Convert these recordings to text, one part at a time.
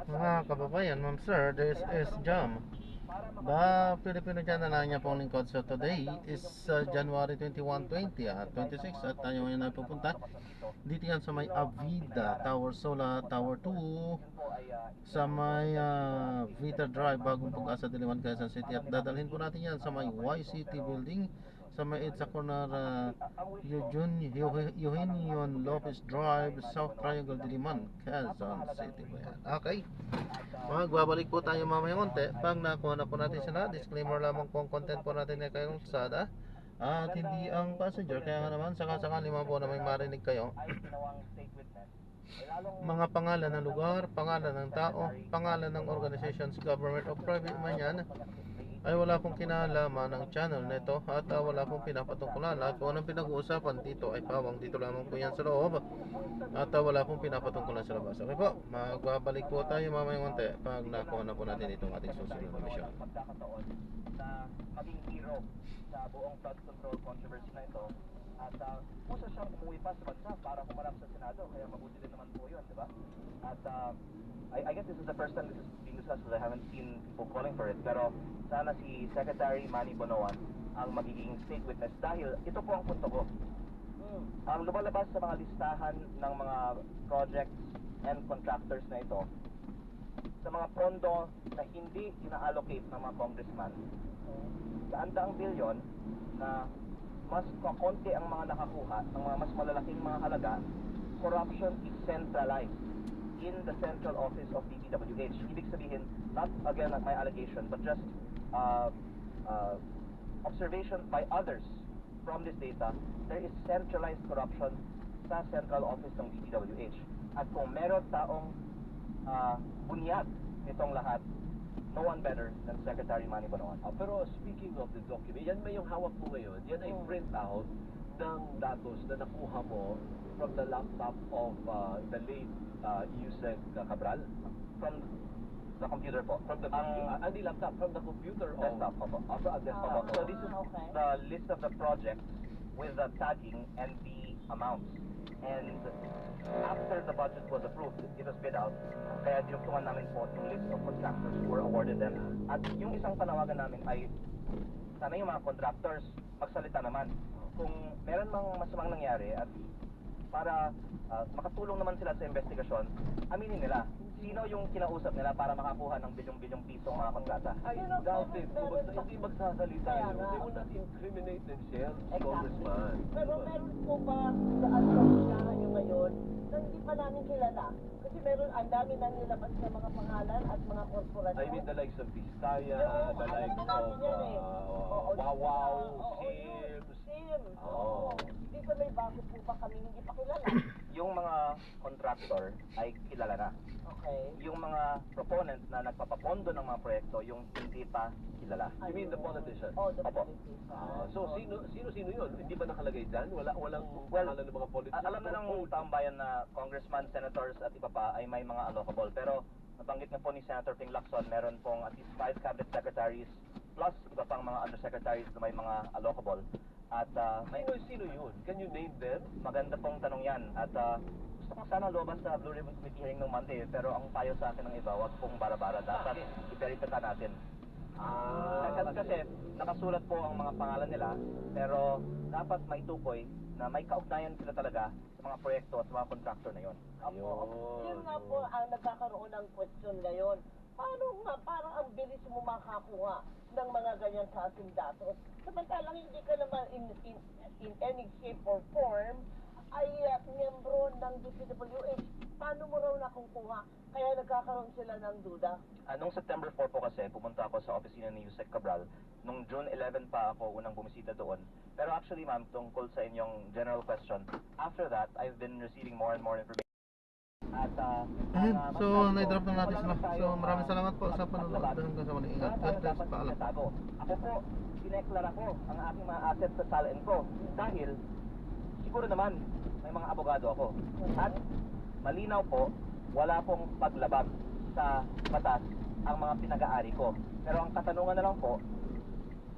Mga kababayan, ma'am sir, this is Jam. Filipino channel na niya pong lingkod. So today is January 21, 20 at 26 at tayo ngayon ay pupunta dito yan sa may Avida Tower Sola Tower 2 sa may Vita Drive, Bagong Pag-asa, Diliman, Quezon City, at dadalhin po natin yan sa may YCT building sa may EDSA corner, Eugenio Lopez Drive, South Triangle, Diliman, Quezon City po yan. Okay, magbabalik po tayo mamaya konti pag nakuha na po natin sila. Disclaimer lamang po ang content po natin na kayong sada at hindi ang passenger, kaya nga naman sakasakali mo po na may marinig kayo mga pangalan ng lugar, pangalan ng tao, pangalan ng organizations, government o private man yan, ay wala pong kinalaman ng channel nito at wala pong pinapatungkulan. At kung anong pinag-uusapan dito ay pawang dito lamang po yan sa loob at wala pong pinapatungkulan sa labas. Okay po, magbabalik po tayo mamaya konti pag nakuha na po natin itong ating susunod na misyon. Na maging hero sa buong flood control controversy na ito. At puso siyang umuwi pa sa bansa para humarap sa Senado, kaya mabuti din naman po yun, di ba? At I guess this is the first time this is being discussed because I haven't seen people calling for it. Pero sana si Secretary Manny Bonoan ang magiging state witness dahil ito po ang punto ko. Ang lumalabas sa mga listahan ng mga projects and contractors na ito, sa mga pondo na hindi ina-allocate ng mga congressman, daan-daang bilyon na mas kakonti ang mga nakakuha ng mga mas malalaking mga halaga. Corruption is centralized in the central office of DPWH. Ibig sabihin, not again my allegation, but just observation by others from this data, there is centralized corruption sa central office ng DPWH. At kung meron taong bunyag nitong lahat, no one better than Secretary Manny Bonoan. Pero speaking of the document, yan may yung hawak mo ngayon, yan ay print out ng datos na nakuha mo from the laptop of the late Yusek Cabral? From the computer po. From the hindi laptop, from the computer Desktop po po. From desktop. So this is the list of the projects with the tagging and the amounts. And after the budget was approved, it was bid out. Kaya dinugtungan namin po yung list of contractors who were awarded them. At yung isang panawagan namin ay sana yung mga contractors magsalita naman. Kung meron mang masamang nangyari at para makatulong naman sila sa investigasyon, aminin nila sino yung kinausap nila para makakuha ng bilyong-bilyong piso mga kontrata. I doubt it. Basta hindi magsasalita yun. They will not incriminate themselves, Congressman. Pero meron po ba sa asosyahan nyo ngayon na hindi pa namin kilala? Kasi meron ang dami na nilabas na mga pangalan at mga korporasyon. I mean the likes of Vizcaya, the likes of Wawaw, Sims. Oo. Dito may bago po ba kami hindi pa kilala? Yung mga contractor ay kilala na. Okay. Yung mga proponent na nagpapapondo ng mga proyekto, yung hindi pa kilala. You mean the politician? Oh, the Opo. politician. So sino yun? Hindi ba nakalagay dyan? Walang pangalan ng mga politician? Alam na ng taong bayan na congressman, senators at iba pa ay may mga allocable. Pero nabanggit na po ni Senator Ping Lacson, meron pong at least 5 cabinet secretaries plus iba pang mga undersecretaries na may mga allocable. At Sino yun? Can you name them? maganda pong tanong yan. At gusto kong sana lumabas sa Blue Ribbon Committee hearing ng Monday, pero ang payo sa akin ng iba, wag pong bara-bara. Dapat i-verify natin. Kasi nakasulat po ang mga pangalan nila, pero dapat may tukoy na may kaugnayan sila talaga sa mga proyekto at sa mga contractor na yon. Yun nga po ang nagkakaroon ng question ngayon. Paano nga, parang ang bilis mo makakuha ng mga ganyan klaseng datos? Samantalang hindi ka naman in any shape or form ay miyembro ng DPWH. Paano mo raw nakukuha? Kaya nagkakaroon sila ng duda. Noong September 4 po kasi, pumunta ako sa opisina ni Yusek Cabral. Nung June 11 pa ako unang bumisita doon. Pero actually ma'am, tungkol sa inyong general question, after that, I've been receiving more and more information. At So na-drop na natin sila. So maraming salamat po sa panonood. Hanggang sa muli, ingat. God bless. Paalam. Ako po, dineklara ko ang aking mga assets sa Sal&Co ko dahil siguro naman may mga abogado ako. At malinaw po, wala pong paglabag sa batas ang mga pinag-aari ko. Pero ang katanungan na lang po,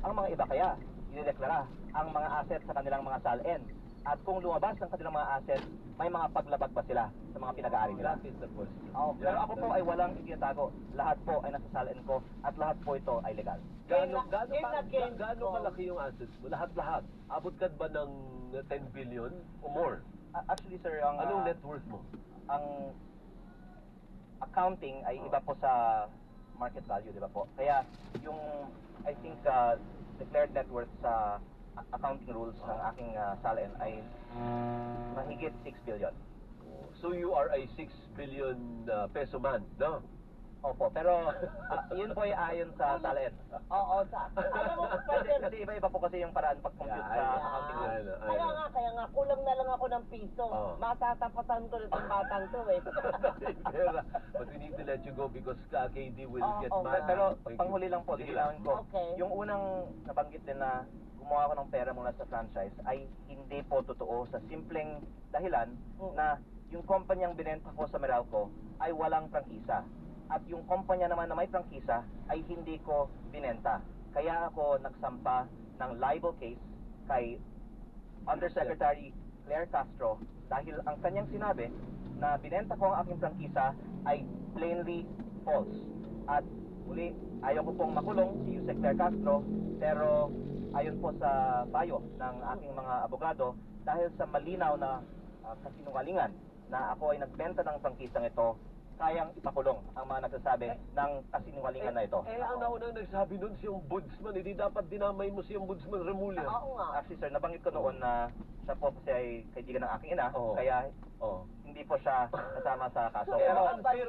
ang mga iba kaya idedeklara ang mga assets sa kanilang mga Sal&, At kung lumabas ang kanilang mga assets, may mga paglabag ba sila sa mga pinag-aari nila? That is the question. Pero ako po ay walang itinatago. Lahat po ay nasa salin ko at lahat po ito ay legal. Gaano kalaki yung assets mo? Lahat-lahat. Abot ka ba ng 10 billion o more? Actually, sir, ang Anong net worth mo? ang accounting ay iba po sa market value, di ba po? Kaya yung, I think, declared net worth sa accounting rules ng aking salin ay mahigit 6 billion. So you are a 6 billion peso man, no? Opo, pero yun po ay ayon sa salin. Oo, alam mo, Father, Kasi iba-iba po kasi yung paraan pag-compute Yeah, sa I accounting know. rules. kaya nga, kulang na lang ako ng piso. Oo. Matatapatan ko na itong batang to eh. But we need to let you go because KD will get Oo, mad. Pero Thank you. panghuli lang po, Sige lilinawin ko. Okay. Yung unang nabanggit din na gumawa ako ng pera mula sa franchise ay hindi po totoo sa simpleng dahilan na yung kumpanyang binenta ko sa Meralco ay walang prangkisa. At yung kumpanya naman na may prangkisa ay hindi ko binenta. Kaya ako nagsampa ng libel case kay Undersecretary Claire Castro dahil ang kanyang sinabi na binenta ko ang aking prangkisa ay plainly false. At uli, ayaw ko pong makulong si Yusek Claire Castro, pero ayon po sa payo ng aking mga abogado, dahil sa malinaw na kasinungalingan na ako ay nagbenta ng prangkisang ito, kayang ipakulong ang mga nagsasabi ng kasinungalingan na ito. Ang naunang nagsabi nun siyang Budsman, hindi dapat dinamay mo siyang Budsman Remulla. Oo nga. Actually sir, nabanggit ko noon na siya po kasi ay kaibigan ng aking ina, Oo. kaya Oh. hindi po siya kasama sa kaso. Unfair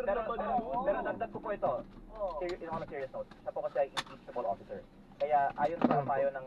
naman yun. Pero dagdag ko po ito, Oo. on a serious note, siya po kasi ay impeachable officer. Kaya ayon sa payo ng